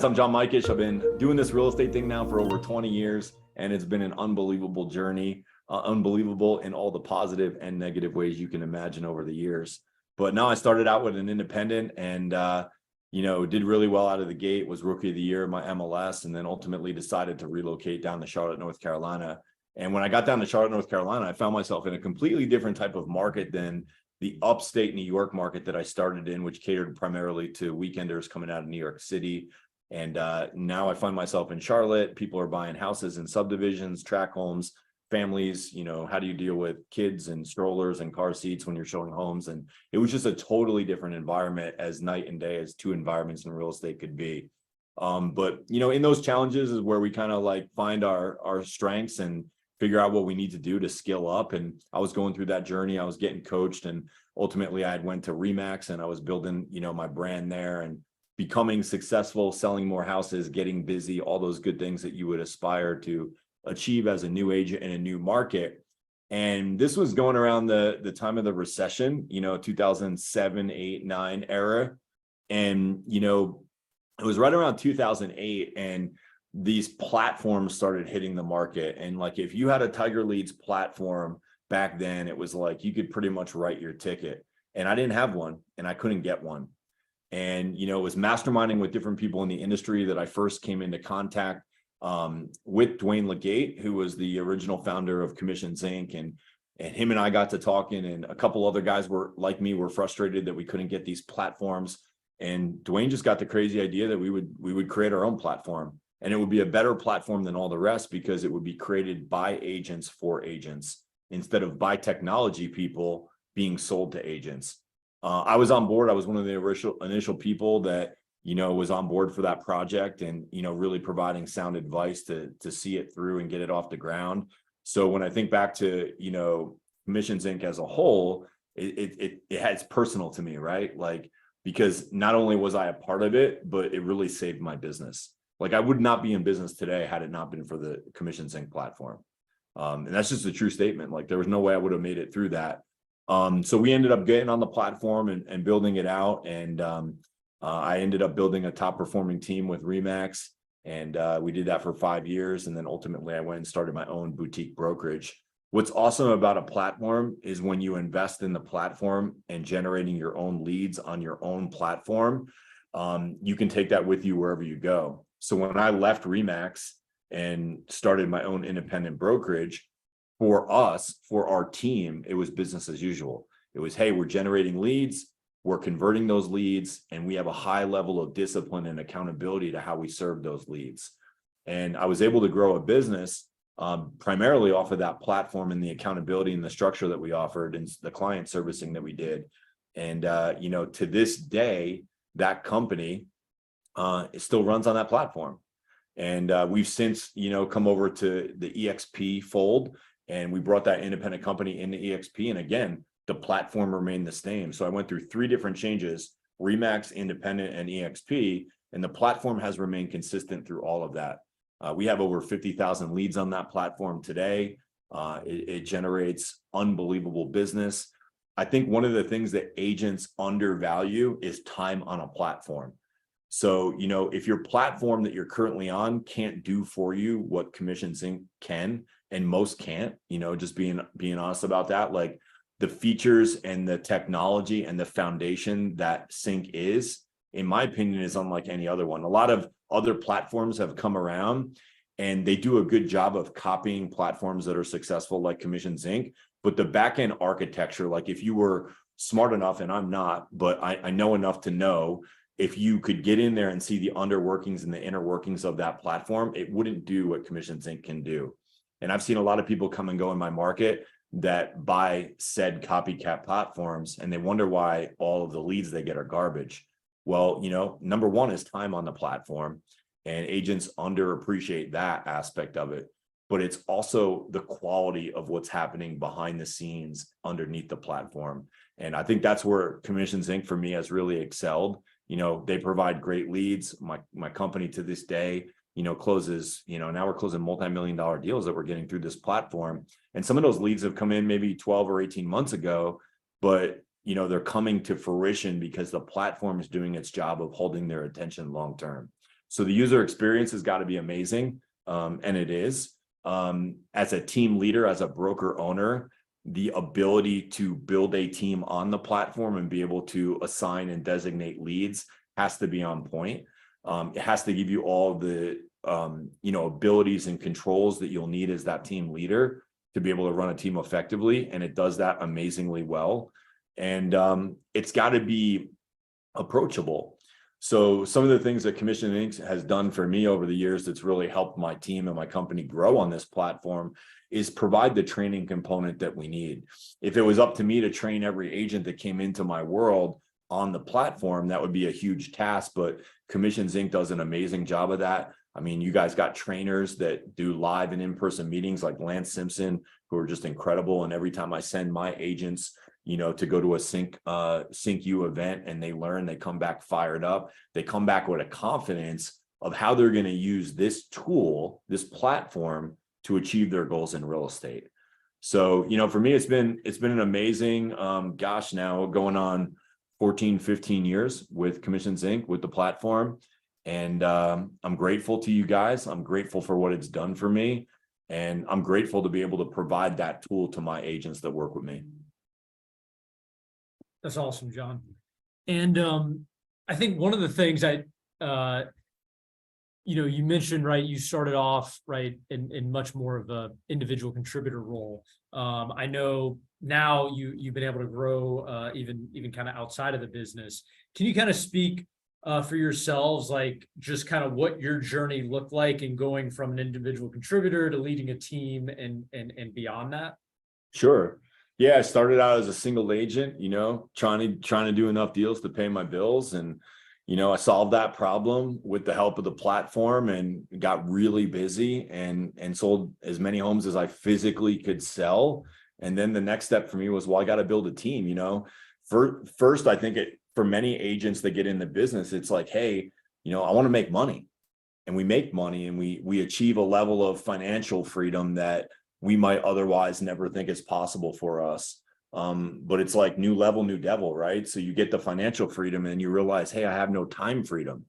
I'm John Mikesh. I've been doing this real estate thing now for over 20 years, and it's been an unbelievable journey, unbelievable in all the positive and negative ways you can imagine over the years. But now I started out with an independent and, did really well out of the gate, was rookie of the year in my MLS, and then ultimately decided to relocate down to Charlotte, North Carolina. And when I got down to Charlotte, North Carolina, I found myself in a completely different type of market than the upstate New York market that I started in, which catered primarily to weekenders coming out of New York City. And now I find myself in Charlotte. People are buying houses in subdivisions, tract homes, families. How do you deal with kids and strollers and car seats when you're showing homes? And it was just a totally different environment, as night and day as two environments in real estate could be. But in those challenges is where we kind of like find our strengths and figure out what we need to do to skill up. And I was going through that journey. I was getting coached, and ultimately I went to RE/MAX and I was building, my brand there and becoming successful, selling more houses, getting busy, all those good things that you would aspire to achieve as a new agent in a new market. And this was going around the time of the recession, 2007, 8, 9 era. And, it was right around 2008. And these platforms started hitting the market. And like, if you had a Tiger Leads platform back then, it was like, you could pretty much write your ticket. And I didn't have one and I couldn't get one. And, it was masterminding with different people in the industry that I first came into contact with Dwayne Legate, who was the original founder of Commissions Inc. And him and I got to talking, and a couple other guys were frustrated that we couldn't get these platforms. And Dwayne just got the crazy idea that we would create our own platform, and it would be a better platform than all the rest because it would be created by agents for agents instead of by technology people being sold to agents. I was on board. I was one of the initial people that, was on board for that project and, really providing sound advice to see it through and get it off the ground. So when I think back to, Commissions Inc. as a whole, it has personal to me, right? Like, because not only was I a part of it, but it really saved my business. Like, I would not be in business today had it not been for the Commissions Inc. platform. And that's just a true statement. Like, there was no way I would have made it through that. So we ended up getting on the platform and building it out. And I ended up building a top performing team with RE/MAX. And we did that for 5 years. And then ultimately I went and started my own boutique brokerage. What's awesome about a platform is when you invest in the platform and generating your own leads on your own platform, you can take that with you wherever you go. So when I left RE/MAX and started my own independent brokerage, for us, for our team, it was business as usual. It was, hey, we're generating leads, we're converting those leads, and we have a high level of discipline and accountability to how we serve those leads. And I was able to grow a business primarily off of that platform and the accountability and the structure that we offered and the client servicing that we did. And, to this day, that company it still runs on that platform. And we've since, come over to the EXP fold. And we brought that independent company into EXP. And again, the platform remained the same. So I went through 3 different changes: RE/MAX, independent, and EXP. And the platform has remained consistent through all of that. We have over 50,000 leads on that platform today. It generates unbelievable business. I think one of the things that agents undervalue is time on a platform. So, if your platform that you're currently on can't do for you what Commissions Inc. can, and most can't, just being honest about that, like the features and the technology and the foundation that CINC is, in my opinion, is unlike any other one. A lot of other platforms have come around and they do a good job of copying platforms that are successful like Commissions Inc. But the back-end architecture, like if you were smart enough, and I'm not, but I know enough to know, if you could get in there and see the underworkings and the inner workings of that platform, it wouldn't do what Commissions Inc. can do. And I've seen a lot of people come and go in my market that buy said copycat platforms, and they wonder why all of the leads they get are garbage. Well, number one is time on the platform, and agents underappreciate that aspect of it. But it's also the quality of what's happening behind the scenes underneath the platform. And I think that's where Commissions Inc. for me has really excelled. They provide great leads. My company to this day, closes, now we're closing multi-million-dollar deals that we're getting through this platform. And some of those leads have come in maybe 12 or 18 months ago, but they're coming to fruition because the platform is doing its job of holding their attention long-term. So the user experience has got to be amazing. And it is. As a team leader, as a broker owner, the ability to build a team on the platform and be able to assign and designate leads has to be on point. It has to give you all the abilities and controls that you'll need as that team leader to be able to run a team effectively. And it does that amazingly well. And it's got to be approachable. So some of the things that Commission Inc. has done for me over the years that's really helped my team and my company grow on this platform is provide the training component that we need. If it was up to me to train every agent that came into my world on the platform, that would be a huge task, but Commissions Inc. does an amazing job of that. I mean, you guys got trainers that do live and in-person meetings like Lance Simpson, who are just incredible. And every time I send my agents, to go to a CINC event and they learn, they come back fired up. They come back with a confidence of how they're going to use this tool, this platform to achieve their goals in real estate. So, for me, it's been an amazing, now going on 14, 15 years with Commissions Inc. with the platform. And I'm grateful to you guys. I'm grateful for what it's done for me. And I'm grateful to be able to provide that tool to my agents that work with me. That's awesome, John. And I think one of the things you mentioned, right, you started off, right, in much more of a individual contributor role. I know now you've been able to grow even kind of outside of the business. Can you kind of speak for yourselves, like just kind of what your journey looked like in going from an individual contributor to leading a team and beyond that? Sure. Yeah, I started out as a single agent, trying to do enough deals to pay my bills. And, I solved that problem with the help of the platform and got really busy and sold as many homes as I physically could sell. And then the next step for me was, well, I got to build a team, First, I think for many agents that get in the business, it's like, hey, I want to make money. And we make money and we achieve a level of financial freedom that we might otherwise never think is possible for us. But it's like new level, new devil, right? So you get the financial freedom and you realize, hey, I have no time freedom.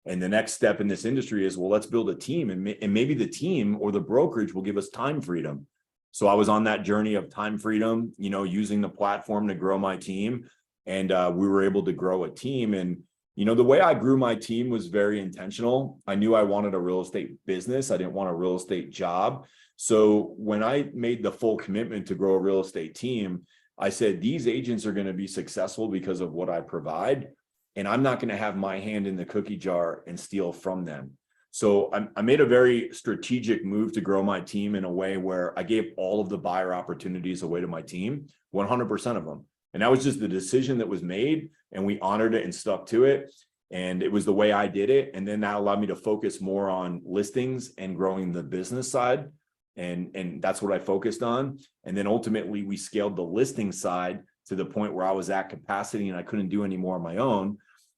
And the next step in this industry is, well, let's build a team and maybe the team or the brokerage will give us time freedom. So I was on that journey of time freedom, using the platform to grow my team. And we were able to grow a team. And, the way I grew my team was very intentional. I knew I wanted a real estate business. I didn't want a real estate job. So when I made the full commitment to grow a real estate team, I said, these agents are going to be successful because of what I provide. And I'm not going to have my hand in the cookie jar and steal from them. So I made a very strategic move to grow my team in a way where I gave all of the buyer opportunities away to my team, 100% of them. And that was just the decision that was made, and we honored it and stuck to it. And it was the way I did it. And then that allowed me to focus more on listings and growing the business side. And that's what I focused on. And then ultimately we scaled the listing side to the point where I was at capacity and I couldn't do any more on my own.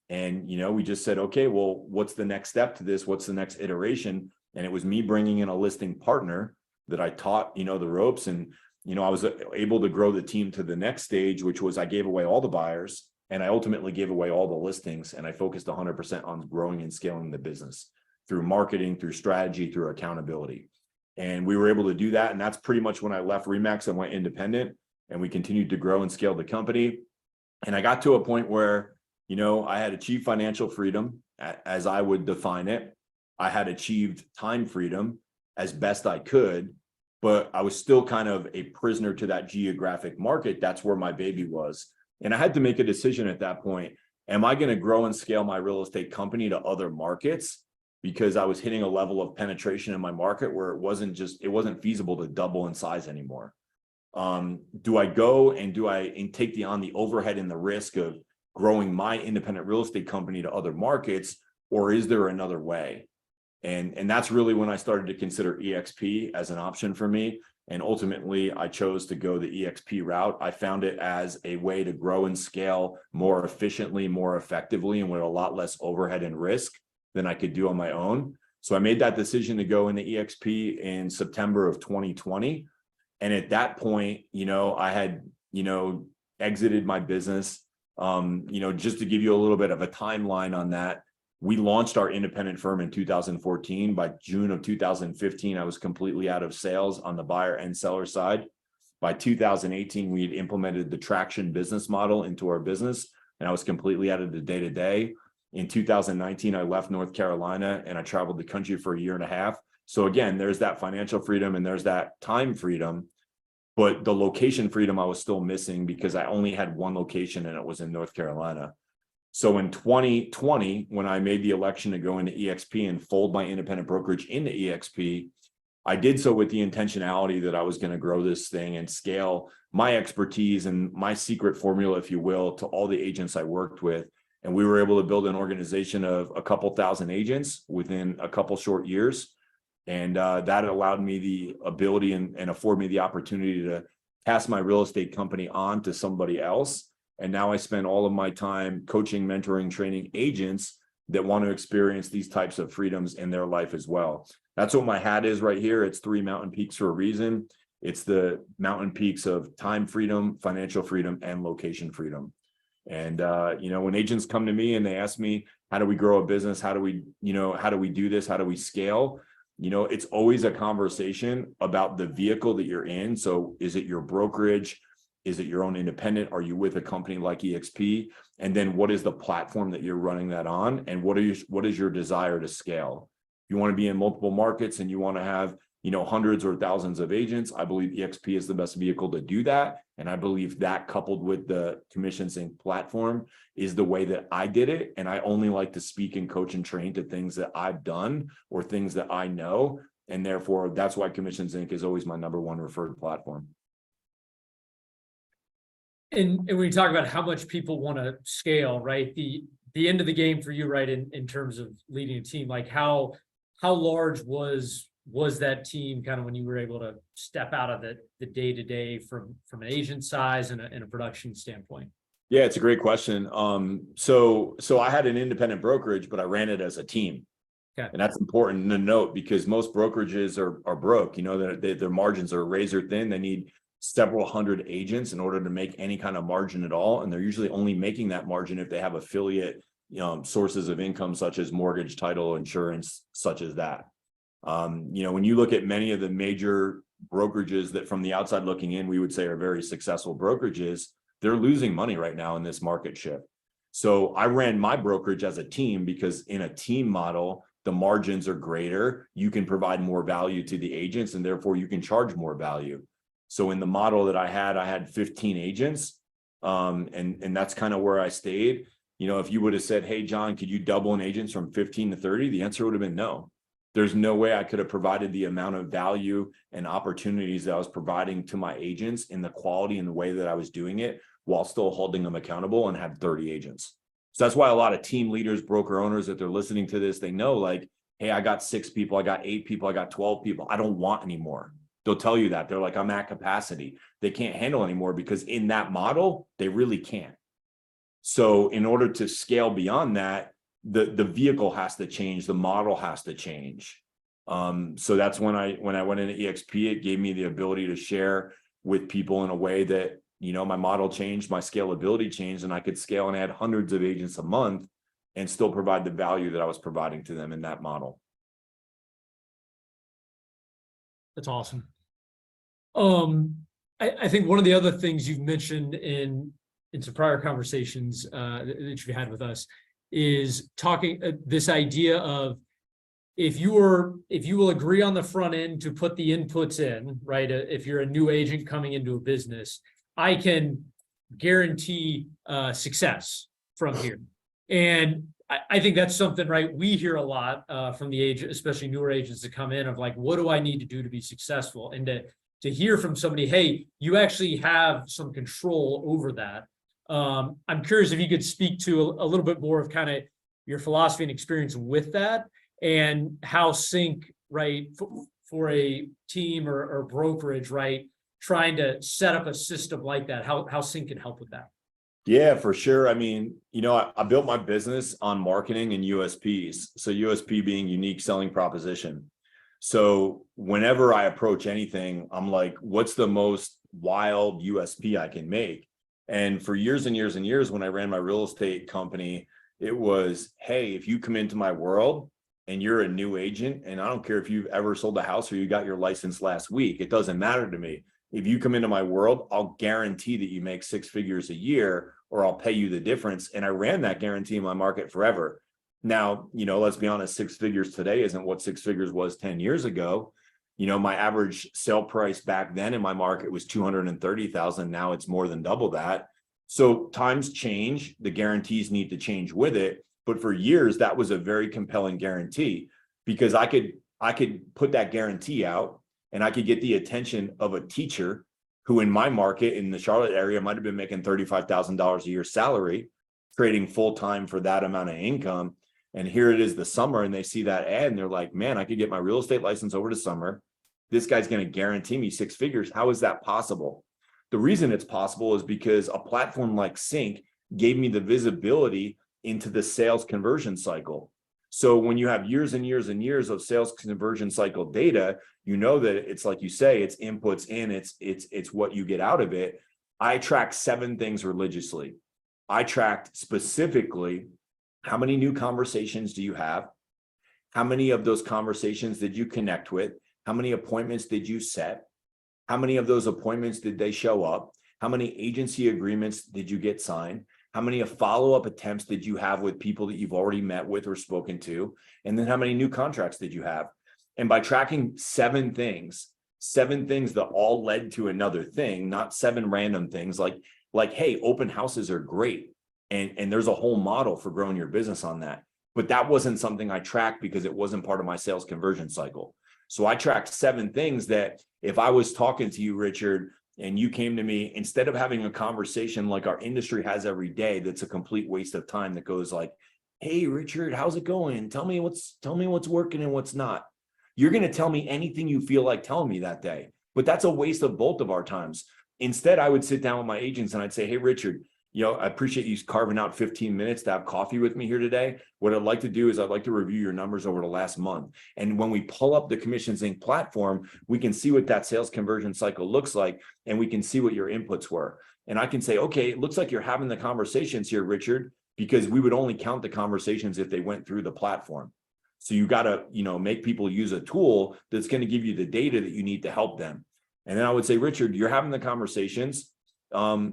And, we just said, okay, well, what's the next step to this? What's the next iteration? And it was me bringing in a listing partner that I taught, the ropes. And, I was able to grow the team to the next stage, which was I gave away all the buyers and I ultimately gave away all the listings. And I focused 100% on growing and scaling the business through marketing, through strategy, through accountability. And we were able to do that. And that's pretty much when I left Remax and went independent, and we continued to grow and scale the company. And I got to a point where, I had achieved financial freedom as I would define it. I had achieved time freedom as best I could, but I was still kind of a prisoner to that geographic market. That's where my baby was. And I had to make a decision at that point. Am I going to grow and scale my real estate company to other markets? Because I was hitting a level of penetration in my market where it wasn't feasible to double in size anymore. Do I go and take on the overhead and the risk of growing my independent real estate company to other markets, or is there another way? And that's really when I started to consider EXP as an option for me. And ultimately I chose to go the EXP route. I found it as a way to grow and scale more efficiently, more effectively, and with a lot less overhead and risk than I could do on my own. So I made that decision to go in the EXP in September of 2020. And at that point, I had, exited my business. Just to give you a little bit of a timeline on that, We launched our independent firm in 2014. By June of 2015, I was completely out of sales on the buyer and seller side. By 2018, we had implemented the traction business model into our business, and I was completely out of the day-to-day. In 2019, I left North Carolina and I traveled the country for a year and a half. So again, there's that financial freedom and there's that time freedom, but the location freedom I was still missing because I only had one location and it was in North Carolina. So in 2020, when I made the election to go into EXP and fold my independent brokerage into EXP, I did so with the intentionality that I was going to grow this thing and scale my expertise and my secret formula, if you will, to all the agents I worked with. And we were able to build an organization of a couple thousand agents within a couple short years. And that allowed me the ability and afford me the opportunity to pass my real estate company on to somebody else. And now I spend all of my time coaching, mentoring, training agents that want to experience these types of freedoms in their life as well. That's what my hat is right here. It's 3 mountain peaks for a reason. It's the mountain peaks of time freedom, financial freedom, and location freedom. And, when agents come to me and they ask me, how do we grow a business? How do we do this? How do we scale? It's always a conversation about the vehicle that you're in. So is it your brokerage? Is it your own independent? Are you with a company like EXP? And then what is the platform that you're running that on? And what is your desire to scale? You want to be in multiple markets and you want to have, hundreds or thousands of agents. I believe EXP is the best vehicle to do that. And I believe that coupled with the Commission Sync platform is the way that I did it. And I only like to speak and coach and train to things that I've done or things that I know. And therefore, that's why Commission Sync is always my number one referred platform. And when you talk about how much people want to scale, right? The end of the game for you, right? In terms of leading a team, like how large was that team kind of when you were able to step out of the day-to-day from an agent size and a production standpoint? Yeah, it's a great question. So I had an independent brokerage, but I ran it as a team. Okay. And that's important to note because most brokerages are broke. Their margins are razor thin. They need several hundred agents in order to make any kind of margin at all. And they're usually only making that margin if they have affiliate sources of income, such as mortgage, title, insurance, such as that. When you look at many of the major brokerages that from the outside looking in, we would say are very successful brokerages, they're losing money right now in this market shift. So I ran my brokerage as a team because in a team model, the margins are greater. You can provide more value to the agents and therefore you can charge more value. So in the model that I had 15 agents, and that's kind of where I stayed. If you would have said, hey, John, could you double an agents from 15 to 30? The answer would have been no. There's no way I could have provided the amount of value and opportunities that I was providing to my agents in the quality and the way that I was doing it while still holding them accountable and had 30 agents. So that's why a lot of team leaders, broker owners, if they're listening to this, they know like, hey, I got 6 people, I got 8 people, I got 12 people. I don't want any more. They'll tell you that. They're like, I'm at capacity. They can't handle anymore because in that model, they really can't. So in order to scale beyond that, the vehicle has to change, the model has to change. So that's when I went into EXP, it gave me the ability to share with people in a way that, my model changed, my scalability changed, and I could scale and add hundreds of agents a month and still provide the value that I was providing to them in that model. That's awesome. I think one of the other things you've mentioned in some prior conversations that you've had with us is talking this idea of if you will agree on the front end to put the inputs in, right? If you're a new agent coming into a business, I can guarantee success from here. And I think that's something, right? We hear a lot from the agent, especially newer agents that come in of like, what do I need to do to be successful? And to hear from somebody, hey, you actually have some control over that. I'm curious if you could speak to a little bit more of kind of your philosophy and experience with that and how CINC, right, for a team or brokerage, right, trying to set up a system like that, how CINC can help with that. Yeah, for sure. I mean, I built my business on marketing and USPs. So USP being unique selling proposition. So whenever I approach anything, I'm like, what's the most wild USP I can make? And for years and years and years, when I ran my real estate company, It was, hey, if you come into my world and you're a new agent, and I don't care if you've ever sold a house or you got your license last week, it doesn't matter to me. If you come into my world, I'll guarantee that you make 6 figures a year, or I'll pay you the difference. And I ran that guarantee in my market forever. Now, let's be honest, 6 figures today isn't what 6 figures was 10 years ago. My average sale price back then in my market was 230,000. Now it's more than double that. So times change, the guarantees need to change with it. But for years, that was a very compelling guarantee, because I could put that guarantee out and I could get the attention of a teacher who in my market in the Charlotte area might have been making $35,000 a year salary, trading full time for that amount of income. And here it is the summer, and they see that ad and they're like, man, I could get my real estate license over to summer. This guy's going to guarantee me 6 figures. How is that possible? The reason it's possible is because a platform like CINC gave me the visibility into the sales conversion cycle. So when you have years and years and years of sales conversion cycle data, you know that it's like you say, it's inputs in, it's what you get out of it. I track 7 things religiously. I tracked specifically, how many new conversations do you have? How many of those conversations did you connect with? How many appointments did you set? How many of those appointments did they show up? How many agency agreements did you get signed? How many follow-up attempts did you have with people that you've already met with or spoken to? And then how many new contracts did you have? And by tracking 7 things that all led to another thing, not 7 random things like, hey, open houses are great. And there's a whole model for growing your business on that. But that wasn't something I tracked because it wasn't part of my sales conversion cycle. So I tracked 7 things that if I was talking to you, Richard, and you came to me, instead of having a conversation like our industry has every day, that's a complete waste of time, that goes like, hey, Richard, how's it going? Tell me what's working and what's not. You're going to tell me anything you feel like telling me that day, but that's a waste of both of our times. Instead, I would sit down with my agents and I'd say, hey, Richard, I appreciate you carving out 15 minutes to have coffee with me here today. What I'd like to do is I'd like to review your numbers over the last month. And when we pull up the Commissions Inc. platform, we can see what that sales conversion cycle looks like, and we can see what your inputs were. And I can say, okay, it looks like you're having the conversations here, Richard, because we would only count the conversations if they went through the platform. So you got to, make people use a tool that's going to give you the data that you need to help them. And then I would say, Richard, you're having the conversations.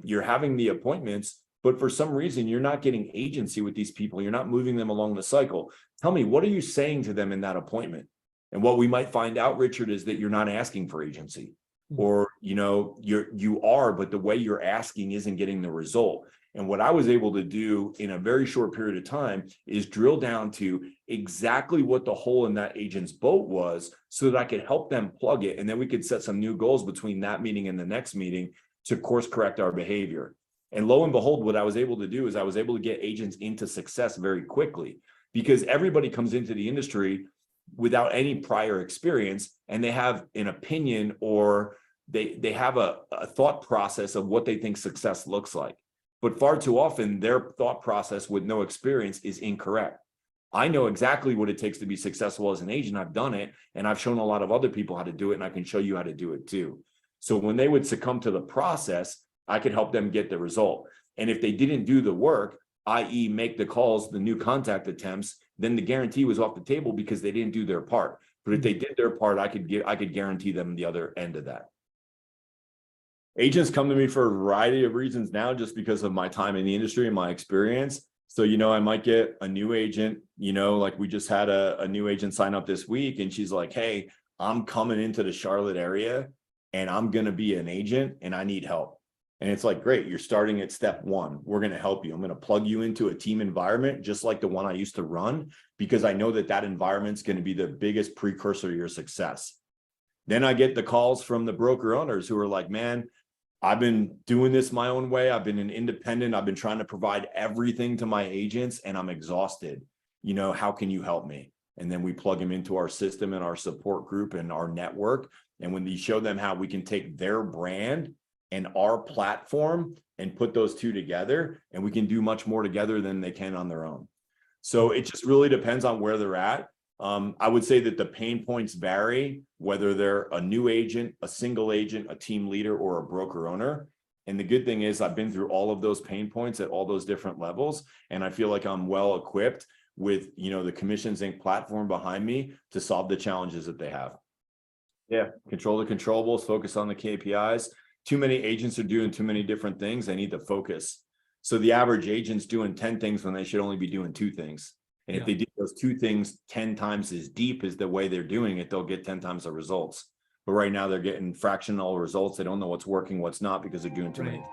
You're having the appointments, but for some reason you're not getting agency with these people. You're not moving them along the cycle. Tell me, what are you saying to them in that appointment? And what we might find out, Richard, is that you're not asking for agency, or, you are, but the way you're asking isn't getting the result. And what I was able to do in a very short period of time is drill down to exactly what the hole in that agent's boat was, so that I could help them plug it. And then we could set some new goals between that meeting and the next meeting to course correct our behavior. And lo and behold, what I was able to do is I was able to get agents into success very quickly, because everybody comes into the industry without any prior experience, and they have an opinion, or they have a thought process of what they think success looks like. But far too often, their thought process with no experience is incorrect. I know exactly what it takes to be successful as an agent. I've done it, and I've shown a lot of other people how to do it, and I can show you how to do it too. So when they would succumb to the process, I could help them get the result. And if they didn't do the work, i.e. make the calls, the new contact attempts, then the guarantee was off the table because they didn't do their part. But if they did their part, I could guarantee them the other end of that. Agents come to me for a variety of reasons now, just because of my time in the industry and my experience. So, I might get a new agent, like we just had a new agent sign up this week, and she's like, hey, I'm coming into the Charlotte area and I'm going to be an agent and I need help. And it's like, great, you're starting at step 1. We're going to help you. I'm going to plug you into a team environment, just like the one I used to run, because I know that environment's going to be the biggest precursor to your success. Then I get the calls from the broker owners who are like, man, I've been doing this my own way. I've been an independent. I've been trying to provide everything to my agents and I'm exhausted. How can you help me? And then we plug them into our system and our support group and our network. And when you show them how we can take their brand and our platform and put those two together, and we can do much more together than they can on their own. So it just really depends on where they're at. I would say that the pain points vary, whether they're a new agent, a single agent, a team leader, or a broker owner. And the good thing is I've been through all of those pain points at all those different levels. And I feel like I'm well equipped with, the Commissions Inc. platform behind me to solve the challenges that they have. Yeah. Control the controllables, focus on the KPIs. Too many agents are doing too many different things. They need to focus. So the average agent's doing 10 things when they should only be doing 2 things. And if they do those 2 things 10 times as deep as the way they're doing it, they'll get 10 times the results. But right now they're getting fractional results. They don't know what's working, what's not, because they're doing too many.